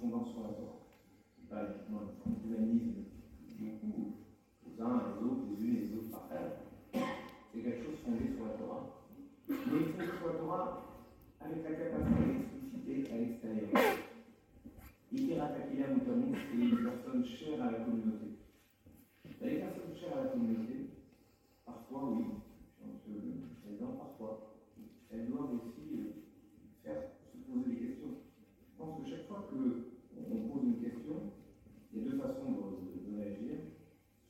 fondant sur la Torah. C'est pas uniquement une forme d'humanisme, beaucoup, aux uns, les autres, les unes et les autres partagent. C'est quelque chose fondé sur la Torah. Mais fondé sur la Torah avec la capacité d'expliciter à l'extérieur. Ikera Takila Moutamou, c'est une personne chère à la communauté. Les personnes chères à la communauté, parfois, oui, parfois, elles doivent aussi se poser des questions. Je pense que chaque fois qu'on pose une question, il y a deux façons de réagir.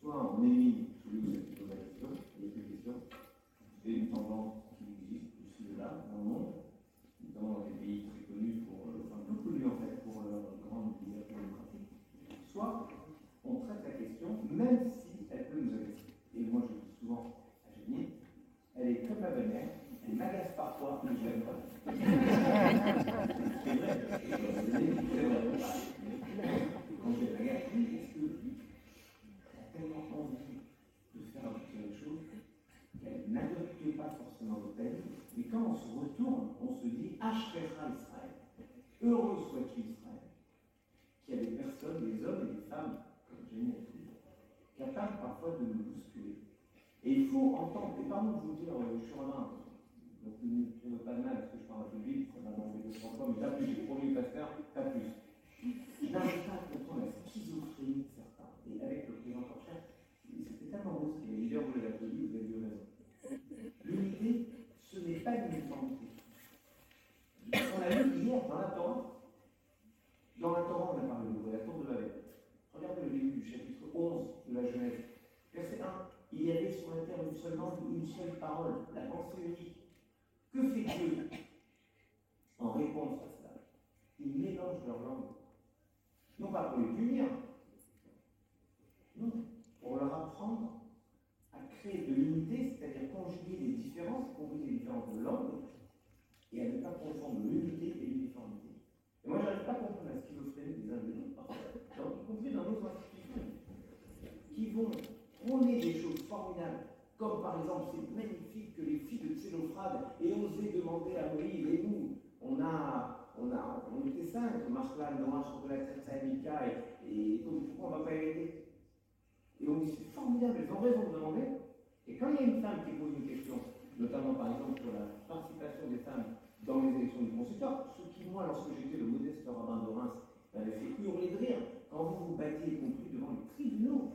Soit on émit celui ou celle qui pose la question, il y a deux questions, c'est une tendance qui existe ici et là dans le monde, notamment dans des pays très connus, peu connus en fait, pour leur grande liberté démocratique. Soit on traite la question, même si elle peut nous agacer. Et moi je dis souvent à Jenny, elle est comme ma belle-mère, elle m'agace parfois, mais je l'aime pas. C'est vrai, quand je regarde, oui, est-ce que lui a tellement envie de faire aboutir les choses qu'elle n'adopte pas forcément le thème, mais quand on se retourne, on se dit Ashrecha Israël, heureux soit-tu Israël, qu'il y a des personnes, des hommes et des femmes, comme Jenny a dit, capables parfois de nous bousculer. Et il faut entendre, et pardon de vous dire, je suis rabbin, donc ne me pas de mal, parce que je parle un peu vite, ça m'a demandé 2-3 fois, mais pas plus, j'ai promis au pasteur, pas plus. Je n'arrive pas à comprendre la schizophrénie de certains. Et avec le président Korcher, c'était tellement beau ce qu'il a dit, vous l'avez applaudi, vous avez eu raison. L'unité, ce n'est pas l'uniformité. On a lu hier dans la Torah, on a parlé de la tour de Babel. Regardez le début du chapitre 11 de la Genèse. Verset 1. Il y avait sur la terre une seule langue, une seule parole, la pensée unique. Que fait Dieu en réponse à cela? Il mélange leur langue. Non pas pour les punir, non, pour leur apprendre à créer de l'unité, c'est-à-dire conjuguer les différences, y compris les différences de langue, et à ne pas confondre l'unité et l'uniformité. Et moi, je n'arrive pas à comprendre la schizophrénie des uns et des autres, parfois, y compris dans nos institutions, qui vont prôner des choses formidables, comme par exemple, c'est magnifique que les filles de Tsélophrade aient osé demander à Moïse, et nous, on était 5, Marshall, Noah, Chocolat, Tessa, Mika, et pourquoi on ne va pas y aider? Et on dit, c'est formidable, elles ont raison de demander. Et quand il y a une femme qui pose une question, notamment par exemple sur la participation des femmes dans les élections du consistoire, ce qui, moi, lorsque j'étais le modeste rabbin de Reims, m'avait fait hurler de rire, quand vous vous battiez, y compris devant les tribunaux.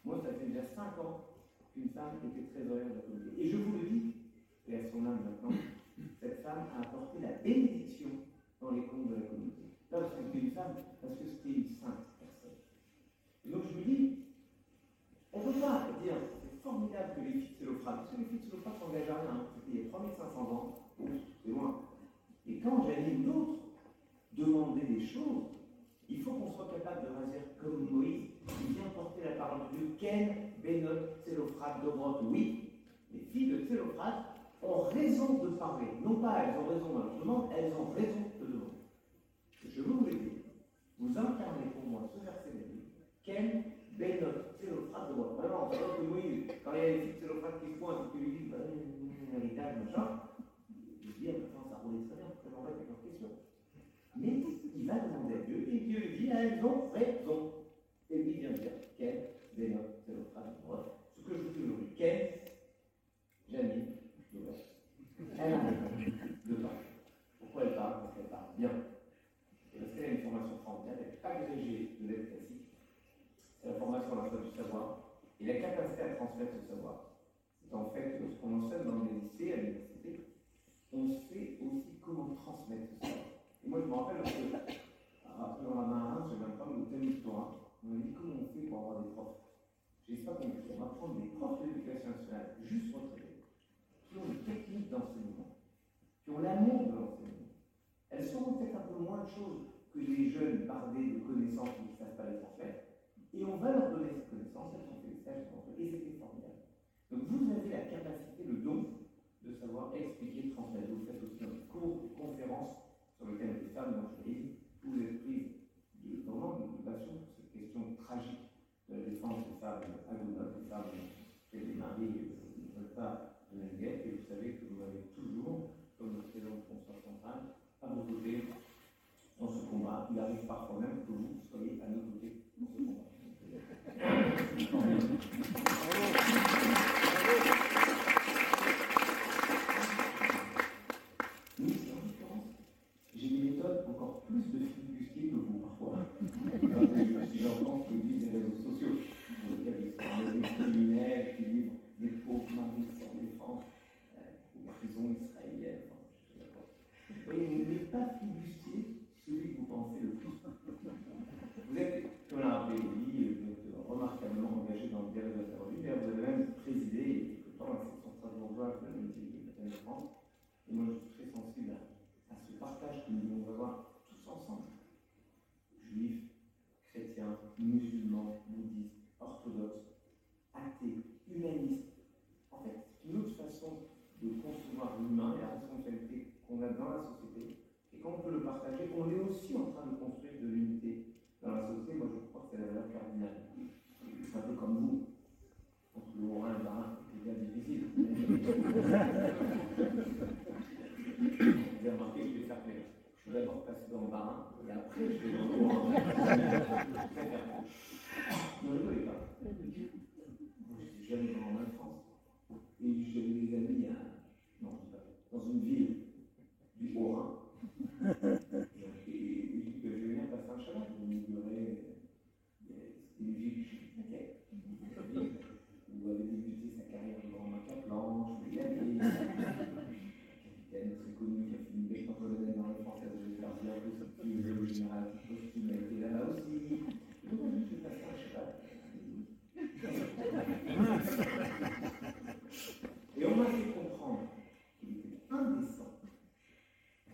Moi, ça fait déjà 5 ans qu'une femme était trésorière de la communauté. Et je vous le dis, et à son âme maintenant, cette femme a apporté la bénédiction dans les comptes de la communauté. Pas parce que c'était une femme, parce que c'était une sainte personne. Et donc je me dis, on ne peut pas dire, c'est formidable que les filles de Tsélophrade, parce que les filles de Tsélophrade s'engagent à rien, c'était il y a 3500 ans, c'est loin. Et quand j'allais d'autres demander des choses, il faut qu'on soit capable de réagir comme Moïse, qui vient porter la parole de Dieu. Ken, Benot, Tsélophrade, Dobrot, oui, les filles de Tsélophrade ont raison de parler. Non pas elles ont raison dans leur demande, elles ont raison de demander. Je veux vous le dire, vous incarnez pour moi ce verset de la Bible. Ken, Benot, Tsélophrade, Dobrot. Vraiment, c'est vrai que Moïse, quand il y a les filles de Tsélophrade qui se pointent et qui lui disent un héritage, machin, je dis, maintenant ça roulait très bien, très en fait avec leur question. Mais il va demander à Dieu, et Dieu lui dit, elles ont raison. Et lui vient dire, Ken, Benot, Tsélophrade, Dobrot. Ce que je vous dis aujourd'hui, Ken, Janine, Dobrot. Elle a raison de parler. Pourquoi elle parle? Parce qu'elle parle bien. Et parce qu'elle a une formation formidable, elle n'est agrégée de l'aide classique. C'est la formation à la fois du savoir et la capacité à transmettre ce savoir. C'est en fait ce qu'on enseigne dans les lycées, à l'université, on sait aussi comment transmettre ce savoir. Et moi je me rappelle, après dans la main, j'avais un problème de thème d'histoire. On m'a dit comment on fait pour avoir des profs. J'ai pas compris. On va prendre des profs de l'éducation nationale, juste retraités, qui ont une technique d'enseignement, qui ont l'amour de l'enseignement. Elles sauront peut-être un peu moins de choses que les jeunes bardés de connaissances qui ne savent pas les transmettre, et on va leur donner ces connaissances, elles ont fait des stages, et c'était formidable. Donc vous avez la capacité, le don, de savoir expliquer, transmettre. Vous faites aussi un cours de conférence sur le thème des femmes dans le pays, où vous êtes pris vraiment de passion pour cette question tragique de la défense des femmes agonates, des femmes que les maris ne veulent pas de la guerre, et vous savez que vous avez toujours, comme le président du Conseil central, à vos côtés dans ce combat il arrive parfois même que vous soyez à nos côtés pour ce combat. Nous, c'est en différence. J'ai des méthodes encore plus de flibustier que vous, parfois. Si j'entends ce que disent les réseaux sociaux, sur lesquels ils sont des criminels qui livrent des pauvres maris sans défense, aux prisons israéliennes. Et n'est pas flibustier celui que vous pensez le plus. Vous êtes, comme l'a rappelé Louis, vous êtes remarquablement engagé dans le dialogue interreligieux, mais vous avez même présidé quelque temps la section strasbourgeoise de l'amitié chrétienne de France. Et moi, je suis très sensible à ce partage que nous devons avoir tous ensemble. Juifs, chrétiens, musulmans, bouddhistes, orthodoxes, athées, humanistes. En fait, c'est une autre façon de concevoir l'humain et la responsabilité qu'on a dans la société. Et quand on peut le partager, on est aussi en train de construire de l'unité dans la société. Moi, je crois que c'est la valeur cardinale. C'est un peu comme vous. Entre le Haut-Rhin et le Bas-Rhin, c'est bien difficile. Vous avez remarqué que je vais faire plaisir. Je vais d'abord passer dans le Bas-Rhin, et après je vais dans le Haut-Rhin. Ne rigolez pas. Moi, j'étais jeune en France, et j'avais des amis dans une ville du Haut-Rhin. Et je dis que je vais venir passer un Shabbat. Je m'ignorais, c'était une ville juive, où avait débuté sa carrière de grand Macaplan, je voulais y aller. Capitaine très connu qui a fait une belle colonel dans les Françaises, je vais faire bien un peu ce petit le général costume a été là-bas aussi. Et donc, je vais passer un Shabbat. Et on m'a fait comprendre qu'il était indécent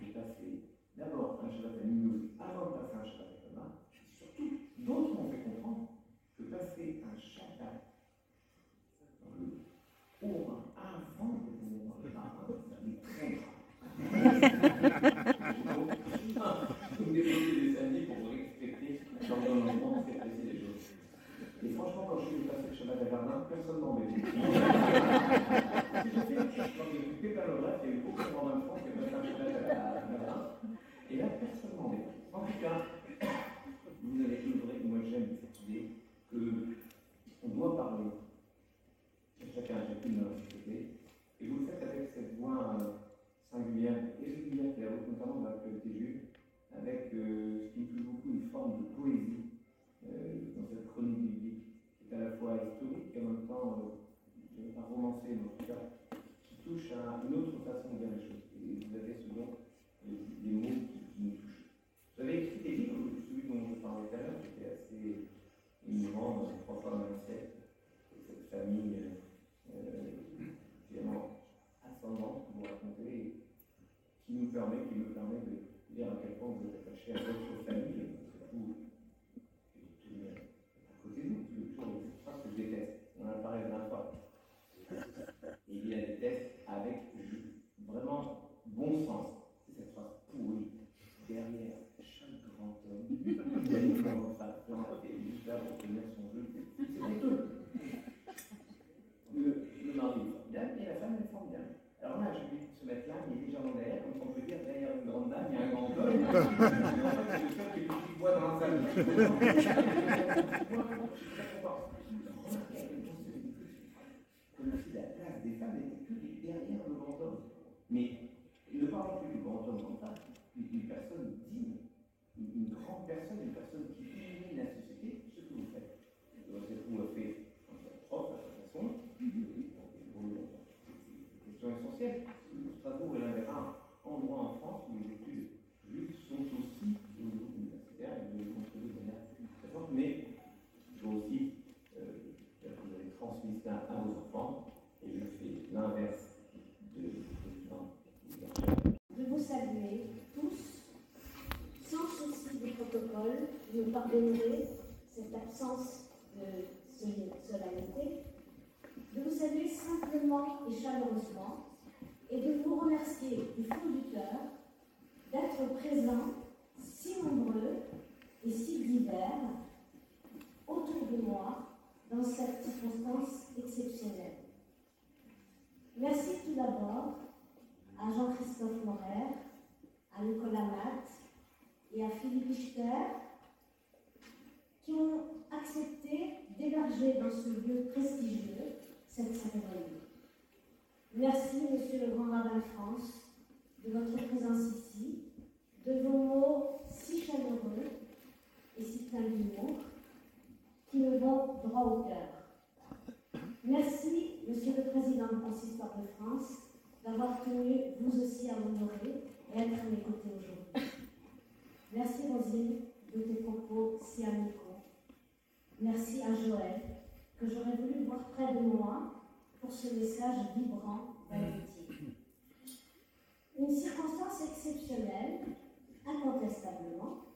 de passer d'abord un Shabbat à minuit avant de passer un Shabbat à Thomas. Surtout, d'autres m'ont fait comprendre que passer un Shabbat dans le Haut-Rhin avant de venir dans le Bas-Rhin, ça est très grave. Donc, vous me déposez des samedis pour vous respecter l'ordonnement, c'est apprécier les choses. Et franchement, quand je suis passé le Shabbat à Verdun, personne ne m'embêtait. Quand j'ai occupé Palographe, il y a eu beaucoup de gens de France qui ont passé un Shabbat à Verdun. Et là, personne ne m'embêtait. En tout cas, vous avez œuvré, moi j'aime cette idée qu'on doit parler à chacun et chacune dans la société. Et vous le faites avec cette voix singulière et régulière qui est la vôtre, notamment dans l'actualité juive, avec ce qui me touche beaucoup, une forme de poésie dans cette chronique biblique, qui est à la fois historique et en même temps, je ne vais pas romancer, mais en tout cas, qui touche à une autre façon de dire les choses. Et vous avez souvent des mots qui nous touchent. Vous avez écrit des livres, celui dont je parlais tout à l'heure, qui était assez émouvant, 3 fois dans le siècle, cette famille finalement ascendante que vous racontez, qui me permet de dire à quel point vous êtes attaché à votre famille, surtout à côté de nous, toujours cette phrase que je déteste. On en a parlé 20 fois. Et il y a des tests avec vraiment bon sens. C'est cette phrase pourrie. Derrière chaque grand homme, il y a une grande femme qui en a fait juste là pour tenir son jeu. C'est tout. Le mari est formidable et la femme est formidable. Alors là, je vais se mettre là, il est légèrement derrière, comme on peut dire, derrière une grande dame, il y a un grand homme. Et en fait, c'est le seul qui est petit bois dans la salle. Je suis très content. Comme si la place des femmes n'était que derrière le grand homme. Mais ne parlons plus du grand homme comme ça, une personne digne, une grande personne, une personne qui illumine la société, ce que vous faites. C'est ce que vous avez fait en tant que prof, à sa façon. C'est une question essentielle. Strasbourg est l'un des rares endroits en France où les études juives sont aussi au niveau universitaire et vous les contrôlez de manière très forte, mais il faut aussi que vous avez transmis ça à vos enfants, et je fais l'inverse de président. De vous saluer tous, sans souci du protocole, vous me pardonnerez cette absence de solennité, de vous saluer simplement et chaleureusement, et de vous remercier du fond du cœur d'être présents, si nombreux et si divers, autour de moi, dans cette circonstance exceptionnelle. Merci tout d'abord à Jean-Christophe Morer, à Nicolas Matt et à Philippe Richter qui ont accepté d'héberger dans ce lieu prestigieux cette cérémonie. Merci, Monsieur le Grand Rabbin de France, de votre présence ici, de vos mots si chaleureux et si pleins d'humour qui me vont droit au cœur. Merci, Monsieur le Président du Consistoire de France, d'avoir tenu vous aussi à m'honorer et être à mes côtés aujourd'hui. Merci, Rosine, de tes propos si amicaux. Merci à Joël, que j'aurais voulu voir près de moi pour ce message vibrant d'amitié. Une circonstance exceptionnelle, incontestablement.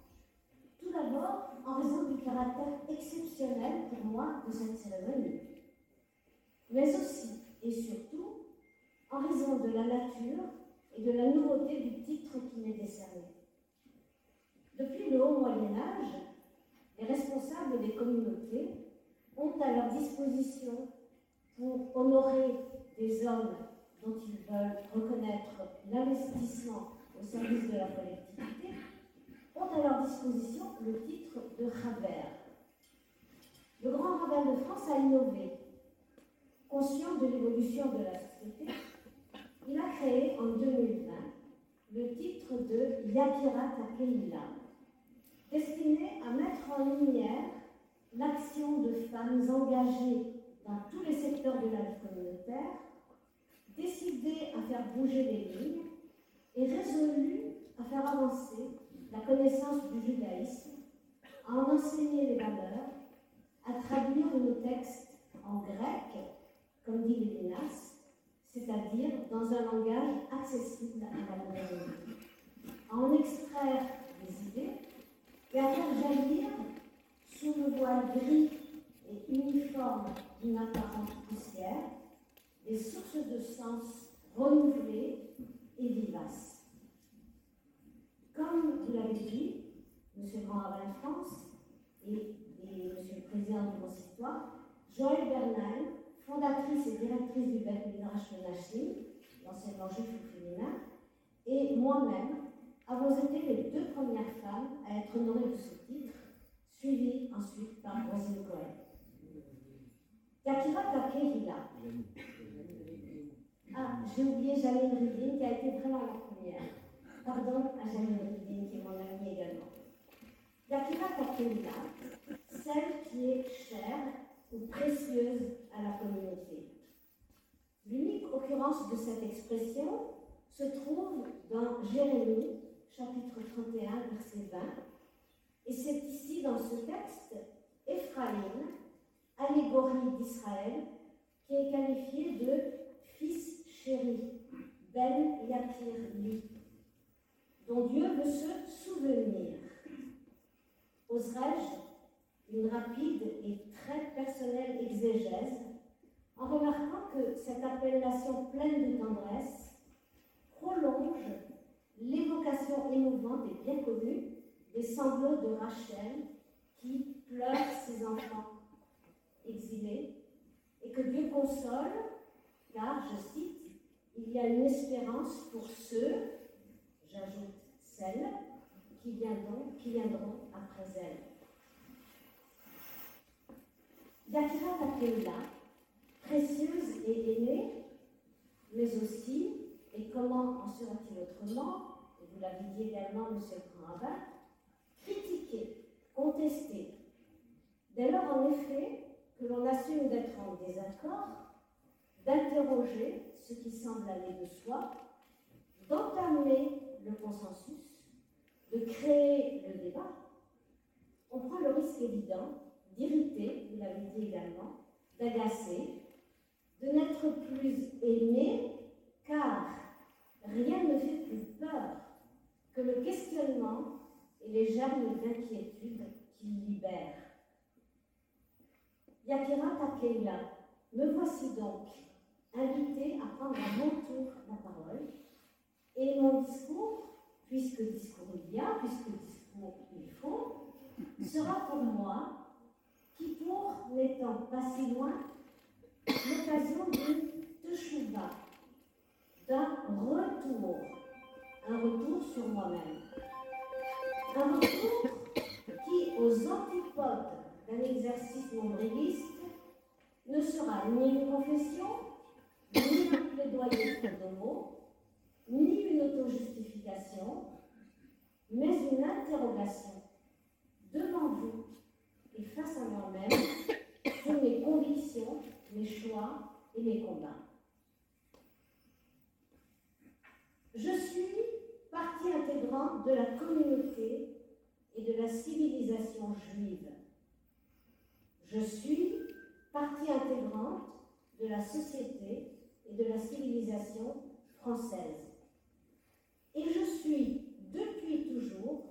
Tout d'abord, en raison du caractère exceptionnel pour moi de cette cérémonie, mais aussi et surtout en raison de la nature et de la nouveauté du titre qui m'est décerné. Depuis le haut Moyen-Âge, les responsables des communautés ont à leur disposition, pour honorer des hommes dont ils veulent reconnaître l'investissement au service de la collectivité, ont à leur disposition le titre de Rabère. Le grand rabbin de France a innové. Conscient de l'évolution de la société, il a créé en 2020 le titre de Yakira Takeila, destiné à mettre en lumière l'action de femmes engagées dans tous les secteurs de la vie communautaire, décidées à faire bouger les lignes et résolues à faire avancer la connaissance du judaïsme, à en enseigner les valeurs, à traduire nos textes en grec, comme dit Lévinas, c'est-à-dire dans un langage accessible à la modernité, à en extraire des idées et à faire jaillir sous le voile gris et uniforme d'une apparente poussière des sources de sens renouvelées et vivaces. Comme vous l'avez dit, Monsieur le Grand Rabbin de France et Monsieur le Président du Consistoire, Joël Bernal, fondatrice et directrice du Beth Midrash Menachim, l'enseignement juif au féminin, et moi-même avons été les deux premières femmes à être honorées de ce titre, suivies ensuite par Rosine Cohen. Yakira Takeila. Ah, j'ai oublié Janine Rivine qui a été vraiment la première. Pardon à Janine Rivine qui est mon amie également. Yakira Takeila, celle qui est chère ou précieuse à la communauté. L'unique occurrence de cette expression se trouve dans Jérémie, chapitre 31, verset 20. Et c'est ici, dans ce texte, Éphraïm, allégorie d'Israël, qui est qualifié de fils chéri, Ben Yakir Li, dont Dieu veut se souvenir. Oserais-je une rapide et très personnelle exégèse en remarquant que cette appellation pleine de tendresse prolonge l'évocation émouvante et bien connue des sanglots de Rachel qui pleure ses enfants exilés et que Dieu console car, je cite, il y a une espérance pour ceux, j'ajoute celles, qui viendront après elle. Yakira Takeila, précieuse et aimée, mais aussi, et comment en sera-t-il autrement, et vous l'avez dit également, Monsieur le Grand Rabbin, critiquée, contestée. Dès lors, en effet, que l'on assume d'être en désaccord, d'interroger ce qui semble aller de soi, d'entamer le consensus, de créer le débat, on prend le risque évident d'irriter, vous l'avez dit également, d'agacer, de n'être plus aimé, car rien ne fait plus peur que le questionnement et les germes d'inquiétude qu'il libère. Yakira Takeila, me voici donc invitée à prendre à mon tour la parole, et mon discours, puisque discours il y a, puisque discours il faut, sera pour moi, qui pour n'étant pas si loin, l'occasion d'une teshuva, d'un retour, un retour sur moi-même. Un retour qui, aux antipodes d'un exercice nombriliste, ne sera ni une confession, ni un plaidoyer pour de mots, ni une autojustification, mais une interrogation devant vous et face à moi-même sur mes convictions, mes choix et mes combats. Je suis partie intégrante de la communauté et de la civilisation juive. Je suis partie intégrante de la société et de la civilisation française. Et je suis, depuis toujours,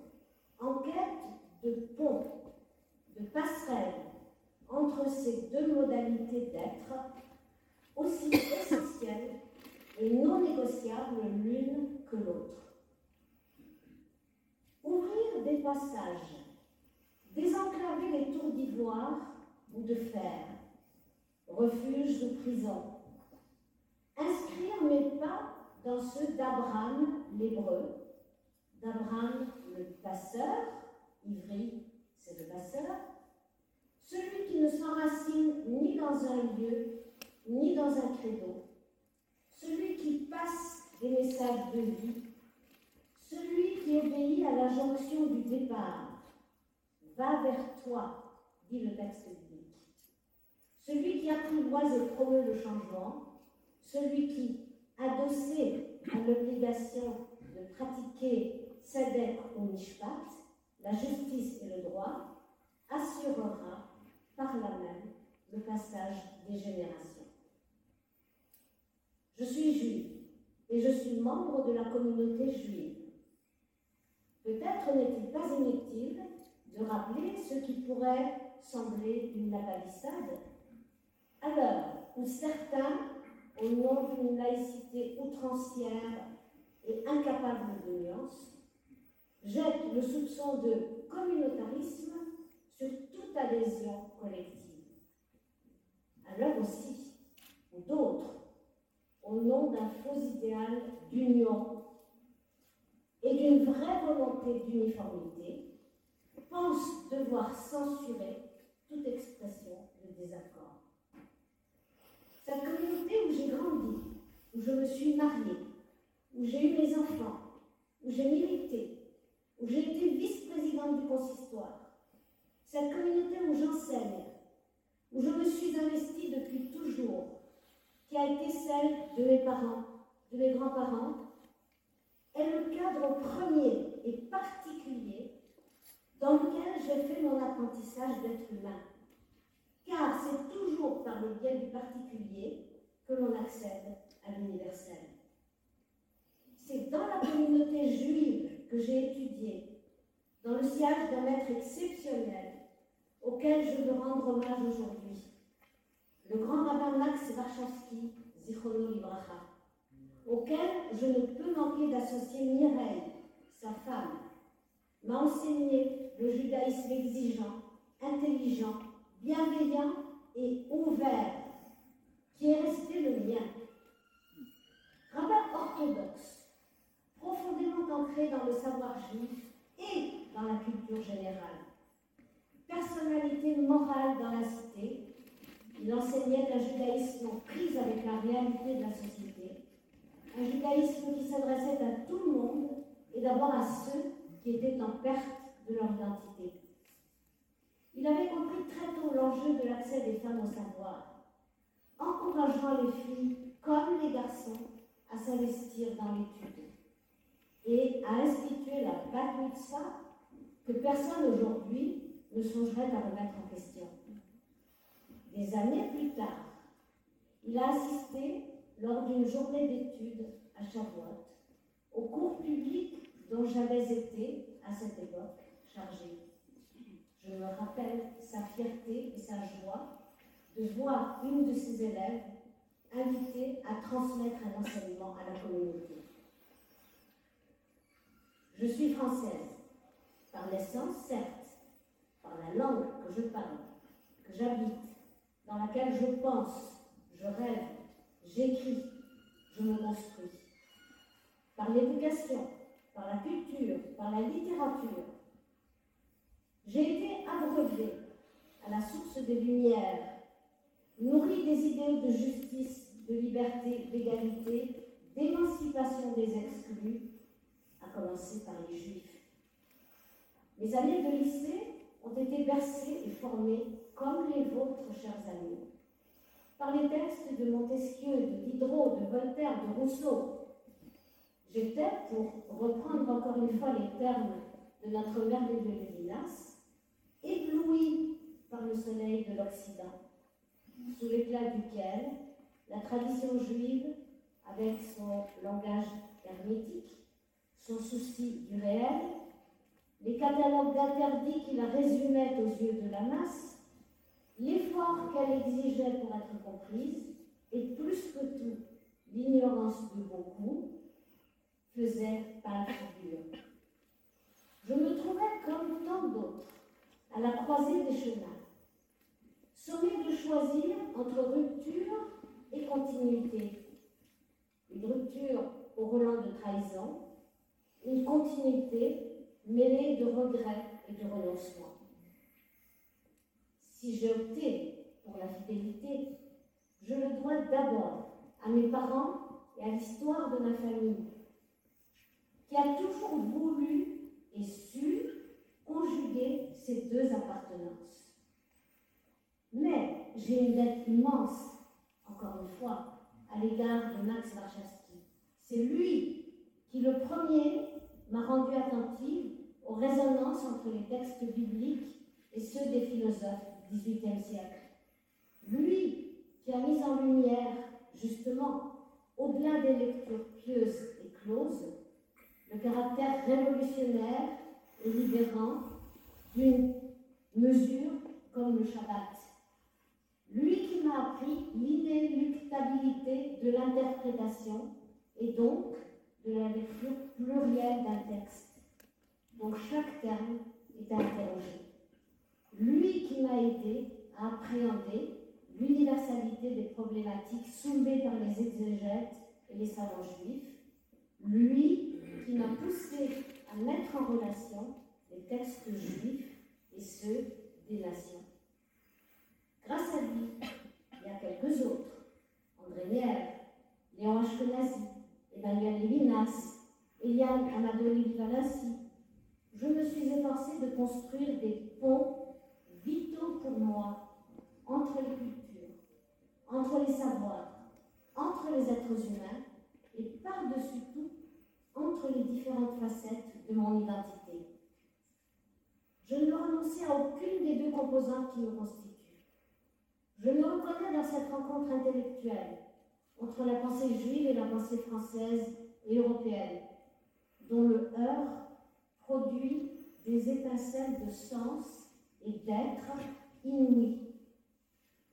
en quête de pont, de passerelle entre ces deux modalités d'être, aussi essentielles et non négociables l'une que l'autre. Ouvrir des passages, désenclaver les tours d'ivoire ou de fer, refuges ou prisons, inscrire mes pas dans ceux d'Abraham l'hébreu, d'Abraham le passeur, Ivry c'est le passeur, celui qui ne s'enracine ni dans un lieu, ni dans un credo, celui qui passe des messages de vie, celui qui obéit à la jonction du départ. Va vers toi, dit le texte biblique. Celui qui apprivoise et promeut le changement, celui qui, adossé à l'obligation de pratiquer Tzedek ou Mishpat, la justice et le droit, assurera par là même le passage des générations. Je suis juive et je suis membre de la communauté juive. Peut-être n'est-il pas inutile de rappeler ce qui pourrait sembler une lapalissade, à l'heure où certains, au nom d'une laïcité outrancière et incapable de nuance, jettent le soupçon de communautarisme sur toute adhésion collective. À l'heure aussi où d'autres, au nom d'un faux idéal d'union et d'une vraie volonté d'uniformité, pensent devoir censurer toute expression de désaccord. Cette communauté où j'ai grandi, où je me suis mariée, où j'ai eu mes enfants, où j'ai milité, où j'ai été vice-présidente du consistoire, cette communauté où j'enseigne, où je me suis investie depuis toujours, qui a été celle de mes parents, de mes grands-parents, est le cadre premier et particulier dans lequel j'ai fait mon apprentissage d'être humain. Car c'est toujours par le biais du particulier que l'on accède à l'universel. C'est dans la communauté juive que j'ai étudié, dans le sillage d'un maître exceptionnel auquel je veux rendre hommage aujourd'hui, le grand rabbin Max Warschawski, Zichrono Livracha, auquel je ne peux manquer d'associer Mireille, sa femme, m'a enseigné le judaïsme exigeant, intelligent, bienveillant et ouvert, qui est resté le mien. Rabbin orthodoxe, profondément ancré dans le savoir juif et dans la culture générale. Personnalité morale dans la cité, il enseignait un judaïsme en prise avec la réalité de la société, un judaïsme qui s'adressait à tout le monde et d'abord à ceux qui étaient en perte de leur identité. Il avait compris très tôt l'enjeu de l'accès des femmes au savoir, encourageant les filles comme les garçons à s'investir dans l'étude et à instituer la bat mitzvah que personne aujourd'hui ne songerait à remettre en question. Des années plus tard, il a assisté, lors d'une journée d'études à Shavuot, au cours public dont j'avais été, à cette époque, chargée. Je me rappelle sa fierté et sa joie de voir une de ses élèves invitée à transmettre un enseignement à la communauté. Je suis française, par naissance, certes, par la langue que je parle, que j'habite, dans laquelle je pense, je rêve, j'écris, je me construis. Par l'éducation, par la culture, par la littérature, J'ai été abreuvée à la source des Lumières, nourrie des idéaux de justice, de liberté, d'égalité, d'émancipation des exclus, à commencer par les Juifs. Mes années de lycée ont été bercées et formées, comme les vôtres, chers amis, par les textes de Montesquieu, de Diderot, de Voltaire, de Rousseau. J'étais, pour reprendre encore une fois les termes de notre merveilleux Lévinas, ébloui par le soleil de l'Occident, sous l'éclat duquel la tradition juive, avec son langage hermétique, son souci du réel, les catalogues d'interdits qui la résumaient aux yeux de la masse, l'effort qu'elle exigeait pour être comprise, et plus que tout, l'ignorance de beaucoup, faisaient pâle figure. Je me trouvais comme tant d'autres, à la croisée des chemins, sommée de choisir entre rupture et continuité. Une rupture au relent de trahison, une continuité mêlée de regrets et de renoncements. Si j'ai opté pour la fidélité, je le dois d'abord à mes parents et à l'histoire de ma famille, qui a toujours voulu et su conjuguer ces deux appartenances. Mais j'ai une dette immense, encore une fois, à l'égard de Max Warszawski. C'est lui qui, le premier, m'a rendue attentive aux résonances entre les textes bibliques et ceux des philosophes du XVIIIe siècle. Lui qui a mis en lumière, justement, au-delà des lectures pieuses et closes, le caractère révolutionnaire et libérant d'une mesure comme le Shabbat. Lui qui m'a appris l'inéluctabilité de l'interprétation et donc de la lecture plurielle d'un texte, dont chaque terme est interrogé. Lui qui m'a aidé à appréhender l'universalité des problématiques soulevées par les exégètes et les savants juifs, lui qui m'a poussé à mettre en relation les textes juifs et ceux des nations. Grâce à lui, il y a quelques autres, André Neher, Léon Ashkenazi, Emmanuel Lévinas, Eliane Amadou-Valassi, je me suis efforcée de construire des ponts vitaux pour moi entre les cultures, entre les savoirs, entre les êtres humains et par-dessus tout, entre les différentes facettes de mon identité. Je ne renonçais à aucune des deux composantes qui me constituent. Je me reconnais dans cette rencontre intellectuelle entre la pensée juive et la pensée française et européenne, dont le heurt produit des étincelles de sens et d'être inouïs.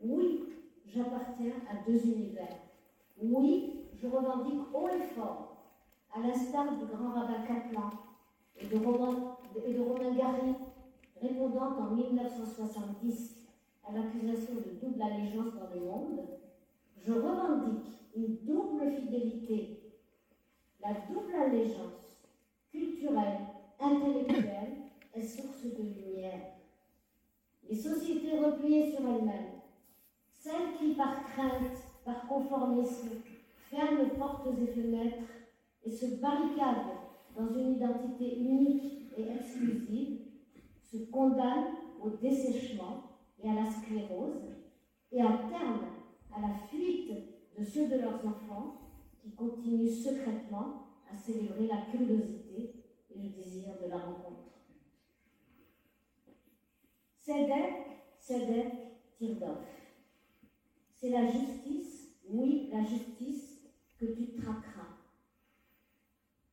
Oui, j'appartiens à deux univers. Oui, je revendique haut et fort, à l'instar du grand rabbin Kaplan et de Romain Gary, répondant en 1970 à l'accusation de double allégeance dans le monde, je revendique une double fidélité, la double allégeance culturelle, intellectuelle est source de lumière. Les sociétés repliées sur elles-mêmes, celles qui par crainte, par conformisme, ferment portes et fenêtres et se barricadent dans une identité unique et exclusive, se condamnent au dessèchement et à la sclérose, et à terme à la fuite de ceux de leurs enfants qui continuent secrètement à célébrer la curiosité et le désir de la rencontre. Tzedek Tirdof. C'est la justice, oui, la justice que tu traqueras.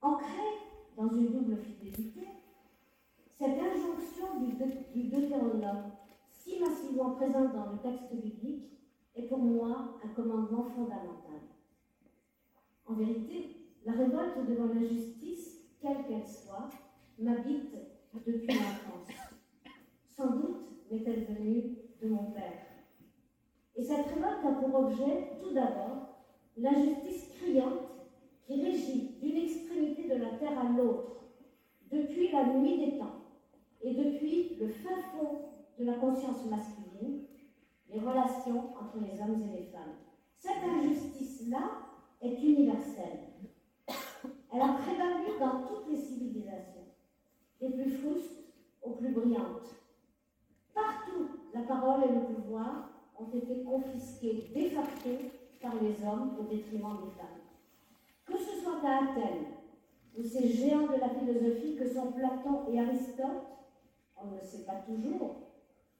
Ancrée dans une double fidélité, cette injonction du Deutéronome, si massivement présente dans le texte biblique, est pour moi un commandement fondamental. En vérité, la révolte devant l'injustice, quelle qu'elle soit, m'habite depuis l'enfance. Sans doute m'est-elle venue de mon père. Et cette révolte a pour objet, tout d'abord, l'injustice criante qui régit d'une extrémité de la terre à l'autre, depuis la nuit des temps, et depuis le fin fond de la conscience masculine, les relations entre les hommes et les femmes. Cette injustice-là est universelle. Elle a prévalu dans toutes les civilisations, des plus frustes aux plus brillantes. Partout, la parole et le pouvoir ont été confisqués de facto par les hommes au détriment des femmes. Que ce soit à Athènes, où ces géants de la philosophie que sont Platon et Aristote, on ne le sait pas toujours,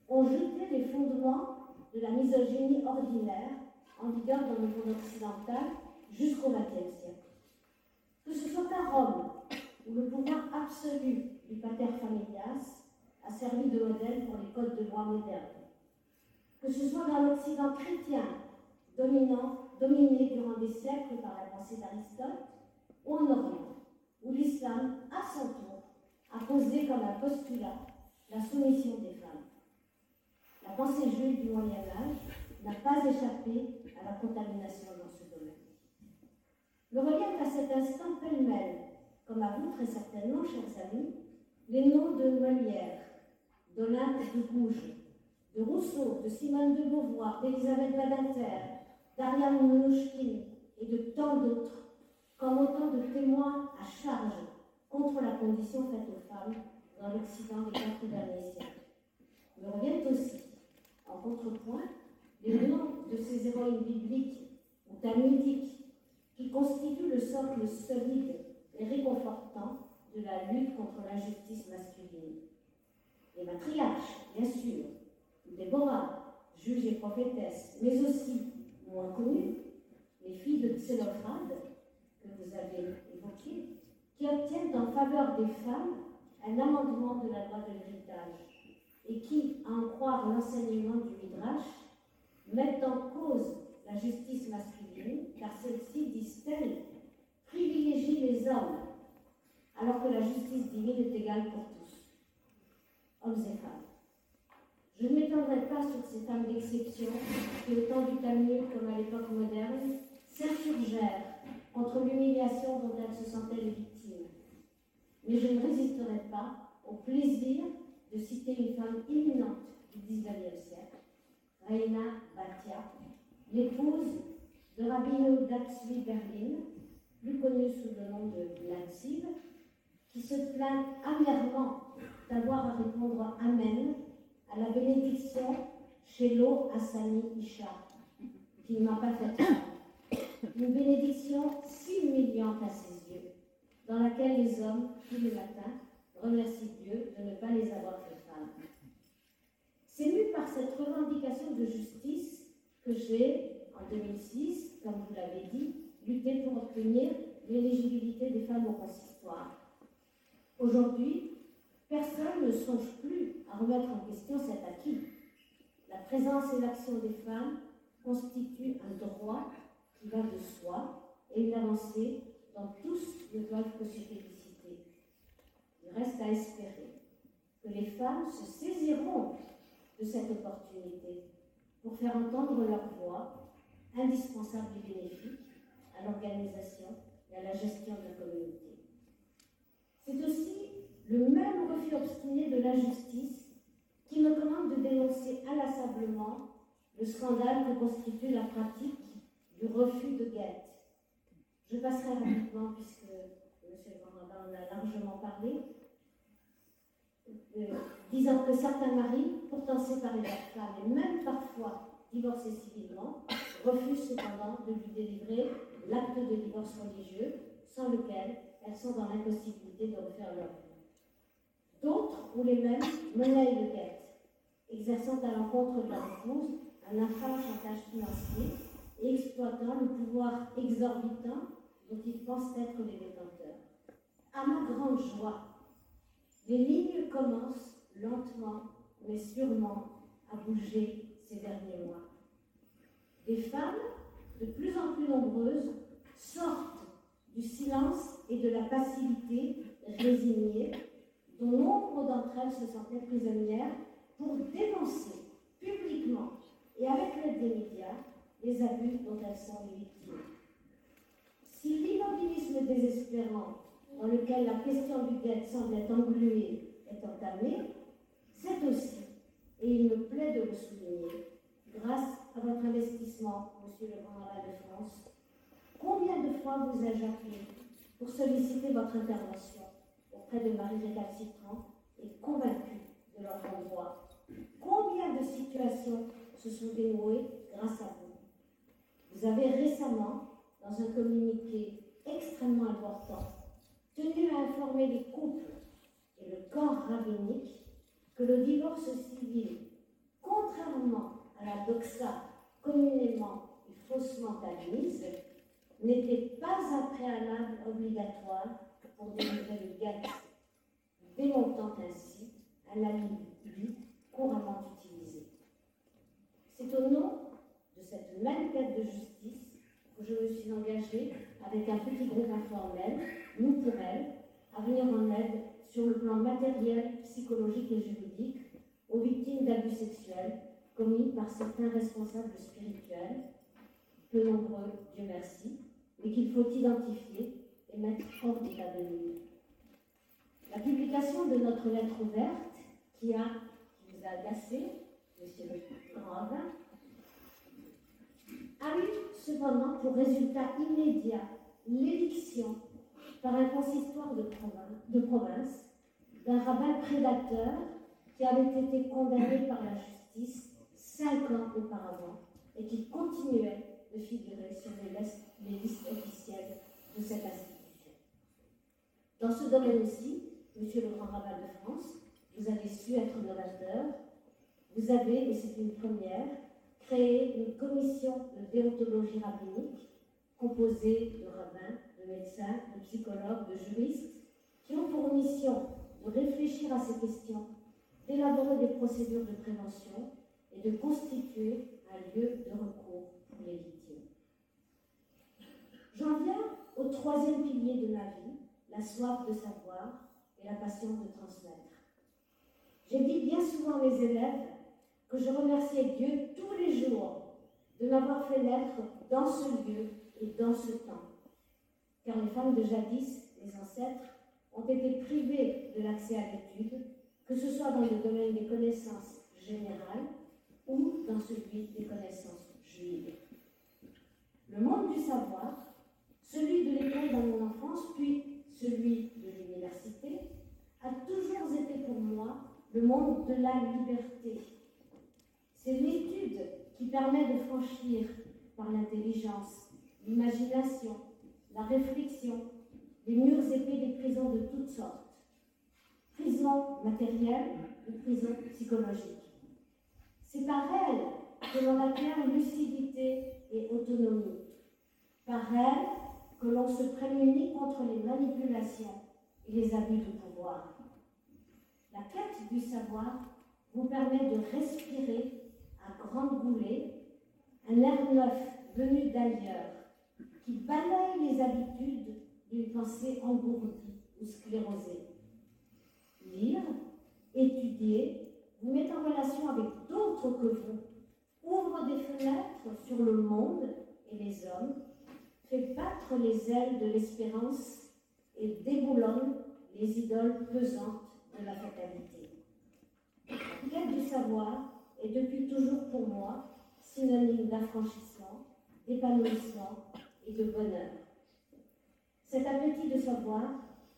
ont jeté les fondements de la misogynie ordinaire en vigueur dans le monde occidental jusqu'au XXe siècle. Que ce soit à Rome, où le pouvoir absolu du pater familias a servi de modèle pour les codes de loi modernes. Que ce soit dans l'Occident chrétien, dominé durant des siècles par la pensée d'Aristote, ou en Orient, où l'islam, à son tour, a posé comme un postulat la soumission des femmes. La pensée juive du Moyen-Âge n'a pas échappé à la contamination dans ce domaine. Le relief à cet instant pêle-mêle, comme à vous très certainement, chers amis, les noms de Molière, d'Olympe de Gouges, de Rousseau, de Simone de Beauvoir, d'Elisabeth Badinter, d'Ariane Mnouchkine et de tant d'autres, comme autant de témoins à charge contre la condition faite aux femmes dans l'Occident des 4 derniers siècles. Me reviennent aussi, en contrepoint, les noms de ces héroïnes bibliques ou talmudiques qui constituent le socle solide et réconfortant de la lutte contre l'injustice masculine. Les matriarches, bien sûr, Déborah, juge et prophétesse, mais aussi, moins connues, les filles de Xénophrate, que vous avez évoquées, qui obtiennent en faveur des femmes un amendement de la loi de l'héritage et qui, à en croire l'enseignement du Midrash, mettent en cause la justice masculine, car celle-ci, disent-elles, privilégie les hommes, alors que la justice divine est égale pour tous, hommes et femmes. Je ne m'étendrai pas sur ces femmes d'exception qui, au temps du Talmud comme à l'époque moderne, s'insurgèrent contre l'humiliation dont elles se sentaient les victimes. Mais je ne résisterai pas au plaisir de citer une femme éminente du XIXe siècle, Reina Batia, l'épouse de Rabbi Yehuda Tzvi Berlin, plus connue sous le nom de Latziv, qui se plaint amèrement d'avoir à répondre Amen à la bénédiction chez Lo Hassani Isha, qui ne m'a pas fait peur. Une bénédiction si humiliante à ses yeux, dans laquelle les hommes, tous les matins, remercient Dieu de ne pas les avoir fait femmes. C'est mu par cette revendication de justice que j'ai, en 2006, comme vous l'avez dit, lutté pour obtenir l'éligibilité des femmes au consistoire. Aujourd'hui, personne ne songe plus à remettre en question cet acquis. La présence et l'action des femmes constituent un droit qui va de soi et une avancée dont tous ne doivent que se féliciter. Il reste à espérer que les femmes se saisiront de cette opportunité pour faire entendre leur voix, indispensable et bénéfique à l'organisation et à la gestion de la communauté. C'est aussi le même refus obstiné de la justice qui me commande de dénoncer inlassablement le scandale que constitue la pratique du refus de guette. Je passerai rapidement puisque M. Van en a largement parlé, disant que certains maris, pourtant séparés de leur femme et même parfois divorcés civilement, refusent cependant de lui délivrer l'acte de divorce religieux, sans lequel elles sont dans l'impossibilité de refaire leur vie. D'autres, ou les mêmes, monnaient le guette, exerçant à l'encontre de leur épouse un infâme chantage financier et exploitant le pouvoir exorbitant dont ils pensent être les détenteurs. À ma grande joie, les lignes commencent lentement mais sûrement à bouger ces derniers mois. Des femmes, de plus en plus nombreuses, sortent du silence et de la passivité résignée dont nombre d'entre elles se sentaient prisonnières pour dénoncer publiquement et avec l'aide des médias les abus dont elles sont les victimes. Si l'immobilisme désespérant dans lequel la question du guette semble être engluée est entamée, c'est aussi, et il me plaît de le souligner, grâce à votre investissement, Monsieur le Grand Rabbin de France. Combien de fois vous ai-je appelé pour solliciter votre intervention auprès de Marie récalcitrants et convaincue de leur bon droit? Combien de situations se sont dénouées grâce à vous? Vous avez récemment, dans un communiqué extrêmement important, tenu à informer les couples et le corps rabbinique que le divorce civil, contrairement à la doxa communément et faussement admise, n'était pas un préalable obligatoire pour délivrer le guet, démontant ainsi un alibi couramment utilisé. C'est au nom de cette même quête de justice que je me suis engagée avec un petit groupe informel, Nous pour elle, à venir en aide sur le plan matériel, psychologique et juridique aux victimes d'abus sexuels commis par certains responsables spirituels, peu nombreux, Dieu merci, mais qu'il faut identifier et mettre hors d'état de nuire. La publication de notre lettre ouverte, qui vous a agacé, Monsieur le Grand Rabbin, a eu cependant pour résultat immédiat l'éviction par un consistoire de province d'un rabbin prédateur qui avait été condamné par la justice 5 ans auparavant et qui continuait de figurer sur les listes officielles de cette institution. Dans ce domaine aussi, Monsieur le Grand Rabbin de France, vous avez su être novateur. Vous avez, et c'est une première, créé une commission de déontologie rabbinique composée de rabbins, de médecins, de psychologues, de juristes, qui ont pour mission de réfléchir à ces questions, d'élaborer des procédures de prévention et de constituer un lieu de recours pour les victimes. J'en viens au troisième pilier de ma vie, la soif de savoir et la passion de transmettre. J'ai dit bien souvent à mes élèves que je remerciais Dieu tous les jours de m'avoir fait naître dans ce lieu et dans ce temps. Car les femmes de jadis, les ancêtres, ont été privées de l'accès à l'étude, que ce soit dans le domaine des connaissances générales ou dans celui des connaissances juives. Le monde du savoir, celui de l'école dans mon enfance, puis celui de l'université, a toujours été pour moi le monde de la liberté. C'est l'étude qui permet de franchir par l'intelligence, l'imagination, la réflexion, les murs épais des prisons de toutes sortes. Prisons matérielles ou prisons psychologiques. C'est par elles que l'on acquiert lucidité et autonomie. Par elles que l'on se prémunit contre les manipulations et les abus de pouvoir. La quête du savoir vous permet de respirer à grandes goulées un air neuf venu d'ailleurs qui balaye les habitudes d'une pensée engourdie ou sclérosée. Lire, étudier, vous met en relation avec d'autres que vous, ouvre des fenêtres sur le monde et les hommes, fait battre les ailes de l'espérance et déboulonne les idoles pesantes de la fatalité. La quête du savoir est depuis toujours pour moi synonyme d'affranchissement, d'épanouissement et de bonheur. Cet appétit de savoir,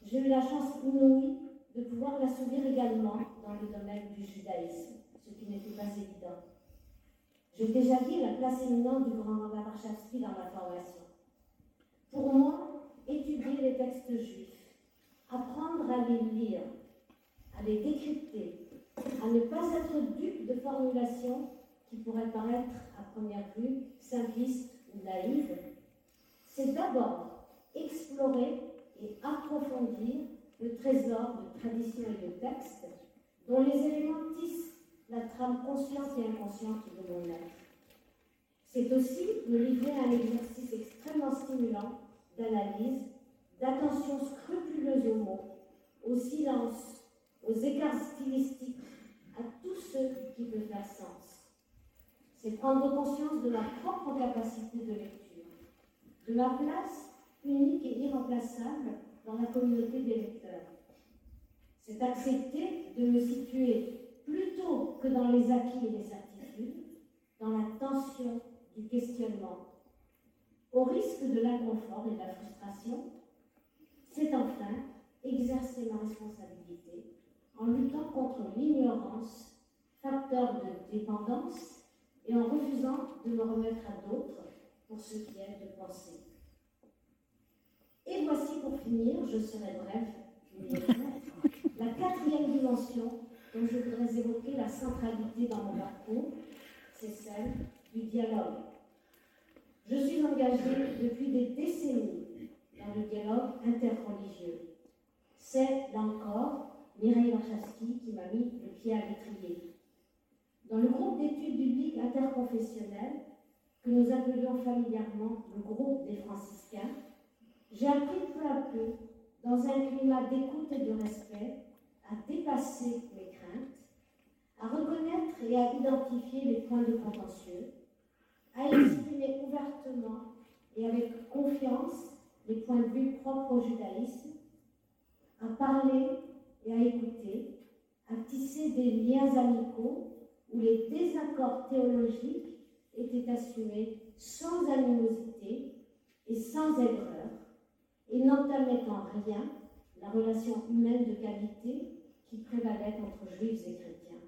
j'ai eu la chance inouïe de pouvoir l'assouvir également dans le domaine du judaïsme, ce qui n'était pas évident. J'ai déjà dit la place éminente du grand rabbin Warshawski dans ma formation. Pour moi, étudier les textes juifs, apprendre à les lire, à les décrypter, à ne pas être dupe de formulations qui pourraient paraître à première vue simplistes ou naïves, c'est d'abord explorer et approfondir le trésor de traditions et de textes dont les éléments tissent la trame consciente et inconsciente de mon être. C'est aussi me livrer à un exercice extrêmement stimulant d'analyse, d'attention scrupuleuse aux mots, au silence, aux écarts stylistiques, à tout ce qui peut faire sens. C'est prendre conscience de ma propre capacité de lecture, de ma place unique et irremplaçable dans la communauté des lecteurs. C'est accepter de me situer plutôt que dans les acquis et les certitudes, dans la tension du questionnement, au risque de l'inconfort et de la frustration. C'est enfin exercer ma responsabilité en luttant contre l'ignorance, facteur de dépendance, et en refusant de me remettre à d'autres pour ce qui est de penser. Et voici pour finir, je serai bref, mais la quatrième dimension dont je voudrais évoquer la centralité dans mon parcours, c'est celle du dialogue. Je suis engagée depuis des décennies dans le dialogue interreligieux. C'est, là encore, Mireille Warshawski qui m'a mis le pied à l'étrier. Dans le groupe d'études bibliques interconfessionnelles, que nous appelions familièrement le groupe des franciscains, j'ai appris peu à peu, dans un climat d'écoute et de respect, à dépasser mes craintes, à reconnaître et à identifier les points de contentieux, à exprimer ouvertement et avec confiance les points de vue propres au judaïsme, à parler et à écouter, à tisser des liens amicaux où les désaccords théologiques étaient assumés sans animosité et sans aigreur, et n'entamaient en rien la relation humaine de qualité qui prévalait entre juifs et chrétiens.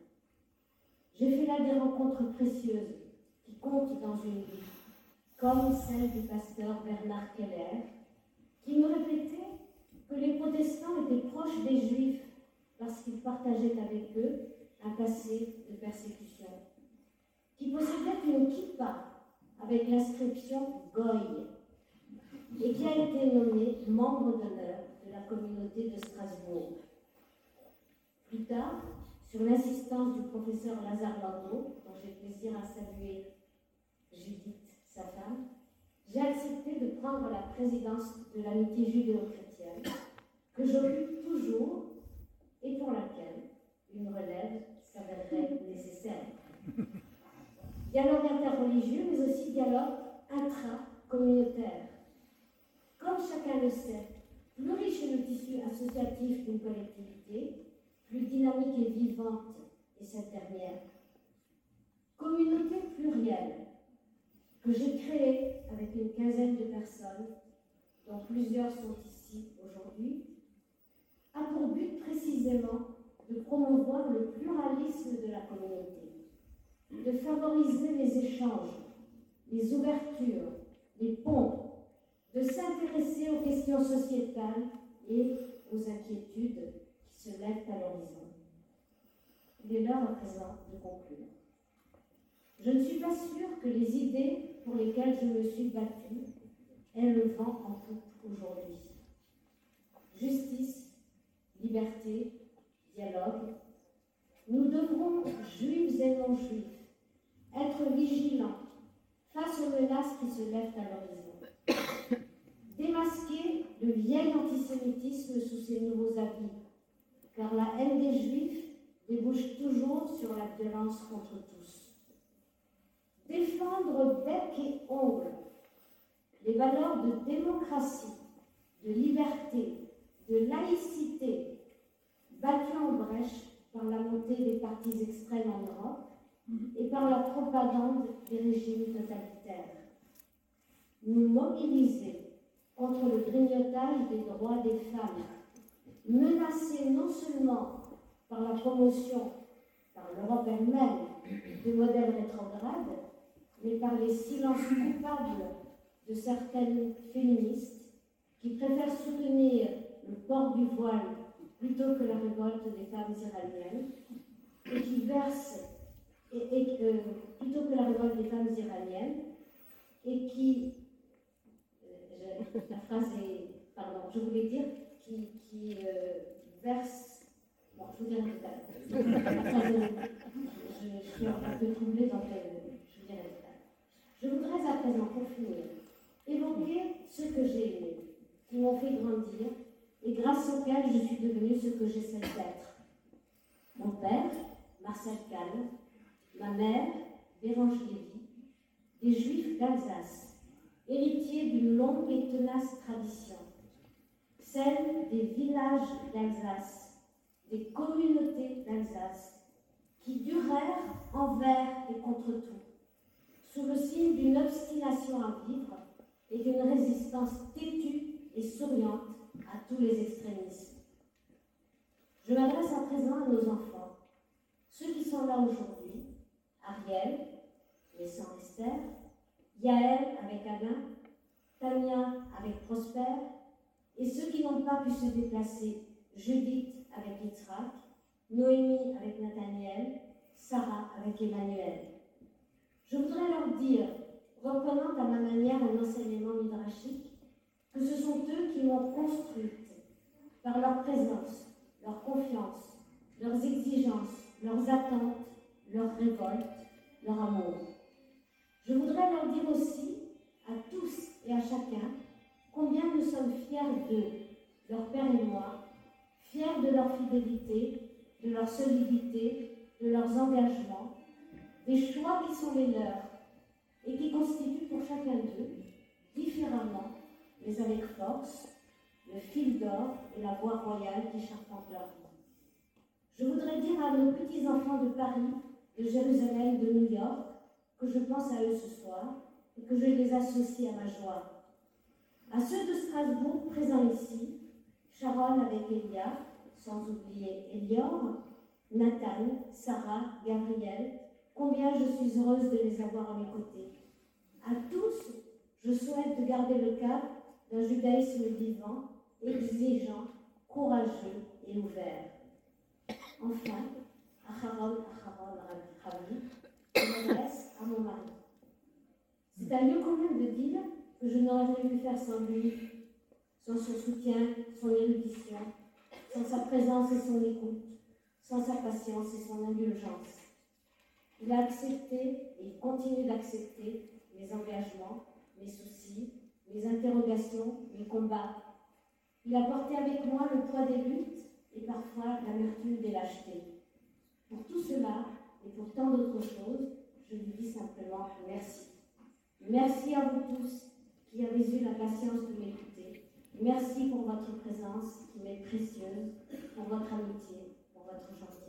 J'ai fait là des rencontres précieuses qui comptent dans une vie, comme celle du pasteur Bernard Keller, qui me répétait que les protestants étaient proches des juifs parce qu'ils partageaient avec eux un passé de persécution, qui possédait une kippa avec l'inscription Goy, et qui a été nommé membre d'honneur de la communauté de Strasbourg. Plus tard, sur l'insistance du professeur Lazare Landau, dont j'ai plaisir à saluer Judith, sa femme, j'ai accepté de prendre la présidence de l'amitié judéo-chrétienne, que j'occupe toujours et pour laquelle une relève s'avérerait nécessaire. Dialogue interreligieux, mais aussi dialogue intra-communautaire. Comme chacun le sait, plus riche est le tissu associatif d'une collectivité, plus dynamique et vivante est cette dernière. Communauté plurielle, que j'ai créée avec une quinzaine de personnes, dont plusieurs sont ici aujourd'hui, a pour but précisément de promouvoir le pluralisme de la communauté, de favoriser les échanges, les ouvertures, les ponts, de s'intéresser aux questions sociétales et aux inquiétudes qui se lèvent à l'horizon. Il est l'heure à présent de conclure. Je ne suis pas sûre que les idées pour lesquelles je me suis battue aient le vent en poupe aujourd'hui. Justice, liberté, dialogue. Nous devrons, juifs et non-juifs, être vigilants face aux menaces qui se lèvent à l'horizon. Démasquer le vieil antisémitisme sous ses nouveaux habits, car la haine des juifs débouche toujours sur la violence contre tous. Défendre bec et ongle les valeurs de démocratie, de liberté, de laïcité, battues en brèche par la montée des partis extrêmes en Europe et par la propagande des régimes totalitaires. Nous mobiliser contre le grignotage des droits des femmes, menacés non seulement par la promotion, par l'Europe elle-même, de modèles rétrogrades, mais par les silences coupables de certaines féministes qui préfèrent soutenir le port du voile plutôt que la révolte des femmes iraniennes, et qui versent, plutôt que la révolte des femmes iraniennes, et qui, la phrase est, pardon, je voulais dire, qui verse, bon, je vous dirai tout à l'heure. Je suis un peu troublée, donc je vous dirai tout à l'heure. Je voudrais à présent, pour finir, évoquer ceux que j'ai aimés, qui m'ont fait grandir, et grâce auxquels je suis devenue ce que j'essaie d'être. Mon père, Marcel Kahn, ma mère, Bérange Lévy, des Juifs d'Alsace, héritiers d'une longue et tenace tradition, celle des villages d'Alsace, des communautés d'Alsace qui durèrent envers et contre tout, sous le signe d'une obstination à vivre et d'une résistance têtue et souriante à tous les extrémismes. Je m'adresse à présent à nos enfants, ceux qui sont là aujourd'hui, Ariel, mais sans Esther, Yaël avec Alain, Tania avec Prosper, et ceux qui n'ont pas pu se déplacer, Judith avec Yitzhak, Noémie avec Nathaniel, Sarah avec Emmanuel. Je voudrais leur dire, reprenant à ma manière un enseignement midrashique, que ce sont eux qui m'ont construite par leur présence, leur confiance, leurs exigences, leurs attentes, leurs révoltes, leur amour. Je voudrais leur dire aussi, à tous et à chacun, combien nous sommes fiers d'eux, leur père et moi, fiers de leur fidélité, de leur solidité, de leurs engagements, des choix qui sont les leurs et qui constituent pour chacun d'eux, différemment, mais avec force, le fil d'or et la voie royale qui charpentent leur vie. Je voudrais dire à nos petits-enfants de Paris, de Jérusalem, de New York, que je pense à eux ce soir et que je les associe à ma joie. À ceux de Strasbourg présents ici, Sharon avec Elia, sans oublier Elior, Nathan, Sarah, Gabriel, combien je suis heureuse de les avoir à mes côtés. À tous, je souhaite de garder le cap d'un judaïsme vivant, exigeant, courageux et ouvert. Enfin, Acharon, Rabbi, je m'adresse à mon mari. C'est un lieu commun de dire que je n'aurais jamais pu faire sans lui, sans son soutien, son érudition, sans sa présence et son écoute, sans sa patience et son indulgence. Il a accepté et il continue d'accepter mes engagements, mes soucis, mes interrogations, mes combats. Il a porté avec moi le poids des luttes et parfois l'amertume des lâchetés. Pour tout cela et pour tant d'autres choses, je lui dis simplement merci. Merci à vous tous qui avez eu la patience de m'écouter. Merci pour votre présence qui m'est précieuse, pour votre amitié, pour votre gentillesse.